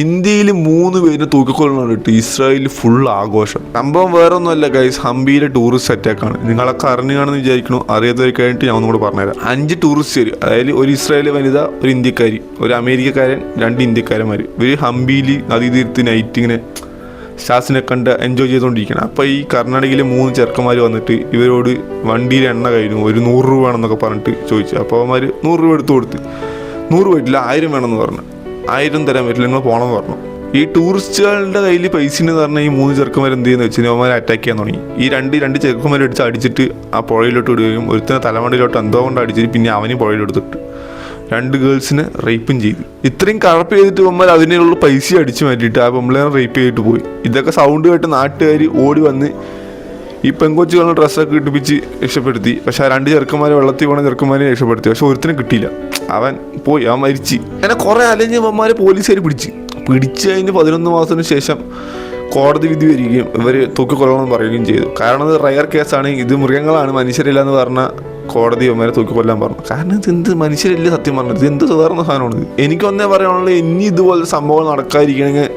ഇന്ത്യയിൽ 3 പേര് തൂക്കിക്കൊല്ലണം ഇട്ട് ഇസ്രായേലിൽ ഫുൾ ആഘോഷം. സംഭവം വേറെ ഒന്നുമല്ല ഗൈസ്, ഹംപിയിലെ ടൂറിസ്റ്റ് അറ്റാക്കാണ്. നിങ്ങളൊക്കെ അറിഞ്ഞാണെന്ന് വിചാരിക്കണു. അറിയാത്തവർക്കായിട്ട് ഞാൻ ഒന്നുകൂടെ പറഞ്ഞുതരാം. 5 ടൂറിസ്റ്റുകാർ, അതായത് ഒരു ഇസ്രായേലി വനിത, ഒരു ഇന്ത്യക്കാരി, ഒരു അമേരിക്കക്കാരൻ, 2 ഇന്ത്യക്കാരന്മാർ, ഇവർ ഹംപിയിൽ നദീതീരത്ത് നൈറ്റ് ഇങ്ങനെ സ്റ്റാർസിനെ കണ്ട് എൻജോയ് ചെയ്തുകൊണ്ടിരിക്കണം. അപ്പോൾ ഈ കർണാടകയിലെ 3 ചെറുക്കന്മാർ വന്നിട്ട് ഇവരോട് വണ്ടിയിൽ എണ്ണ കഴിഞ്ഞു, ഒരു 100 രൂപ വേണമെന്നൊക്കെ പറഞ്ഞിട്ട് ചോദിച്ചു. അപ്പോൾ അവന്മാർ 100 രൂപ എടുത്തു കൊടുത്ത്. 100 പറ്റില്ല, 1000 വേണമെന്ന് പറഞ്ഞു. 1000 തരാൻ പറ്റില്ല, നിങ്ങൾ പോകണമെന്ന് പറഞ്ഞു. ഈ ടൂറിസ്റ്റുകളുടെ കയ്യിൽ പൈസ എന്ന് പറഞ്ഞാൽ ഈ 3 ചെറുക്കന്മാർ എന്ത് ചെയ്യുന്ന വെച്ചാൽ അവന്മാരെ അറ്റാക്ക് ചെയ്യാൻ തുടങ്ങി. ഈ രണ്ട് ചെറുക്കന്മാർ അടിച്ചിട്ട് ആ പുഴയിലോട്ട് വിടുകയും ഒരുത്തനെ തലമണ്ടയിലോട്ട് എന്തോ കൊണ്ട് അടിച്ചിട്ട് പിന്നെ അവനും പുഴയിലെടുത്തിട്ട് 2 ഗേൾസിനെ റേപ്പും ചെയ്തു. ഇത്രയും കഴപ്പ് ചെയ്തിട്ട് അവന്മാർ അതിനുള്ള പൈസ അടിച്ചു മാറ്റിയിട്ട് ആ പെമ്പിളേനെ റേപ്പ് ചെയ്തിട്ട് പോയി. ഇതൊക്കെ സൗണ്ട് കേട്ട് നാട്ടുകാർ ഓടി വന്ന് ഈ പെങ്കൊച്ചുകളുടെ ഡ്രസ്സൊക്കെ ഇട്ടിപ്പിച്ച് രക്ഷപ്പെടുത്തി. പക്ഷെ ആ 2 ചെറുക്കന്മാരെ വെള്ളത്തിൽ പോണ ചെറുക്കന്മാരെ രക്ഷപ്പെടുത്തി. പക്ഷെ ഒരുത്തിനെ കിട്ടിയില്ല, അവൻ പോയി, അവൻ മരിച്ച്. അങ്ങനെ കുറേ അലഞ്ഞ് അവന്മാരെ പോലീസുകാർ പിടിച്ച് കഴിഞ്ഞ് 11 മാസത്തിന് ശേഷം കോടതി വിധി വരികയും ഇവർ തൂക്കിക്കൊല്ലണമെന്ന് പറയുകയും ചെയ്തു. കാരണം ഇത് റയർ കേസാണ്, ഇത് മൃഗങ്ങളാണ്, മനുഷ്യരില്ല എന്ന് പറഞ്ഞാൽ കോടതി അവന്മാരെ തൂക്കിക്കൊല്ലാൻ പറഞ്ഞു. കാരണം ഇത് എന്ത് മനുഷ്യരില്ല, സത്യം പറഞ്ഞത് ഇത് എന്ത് സാധാരണ സാധനമാണിത്. എനിക്കൊന്നേ പറയാനുള്ളത്, ഇനി ഇതുപോലെ സംഭവം നടക്കാതിരിക്കണമെങ്കിൽ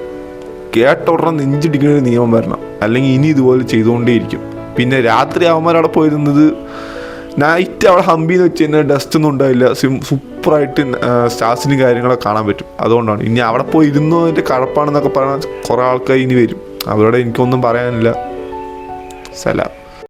കേട്ടോടണം നെഞ്ചിടിക്കുന്ന ഒരു നിയമം വരണം, അല്ലെങ്കിൽ ഇനി ഇതുപോലെ ചെയ്തുകൊണ്ടേയിരിക്കും. പിന്നെ രാത്രി അവന്മാരവിടെ പോയിരുന്നത് നൈറ്റ് അവിടെ ഹംപിന്ന് വെച്ച് കഴിഞ്ഞാൽ ഡസ്റ്റ് ഒന്നും ഉണ്ടായില്ല, സൂപ്പറായിട്ട് സ്റ്റാർസിനും കാര്യങ്ങളൊക്കെ കാണാൻ പറ്റും. അതുകൊണ്ടാണ് ഇനി അവിടെ പോയി ഇരുന്നതിൻ്റെ കഴപ്പാണെന്നൊക്കെ പറഞ്ഞാൽ കുറേ ആൾക്കാർ ഇനി വരും. അവരോട് എനിക്കൊന്നും പറയാനില്ല. സലാം.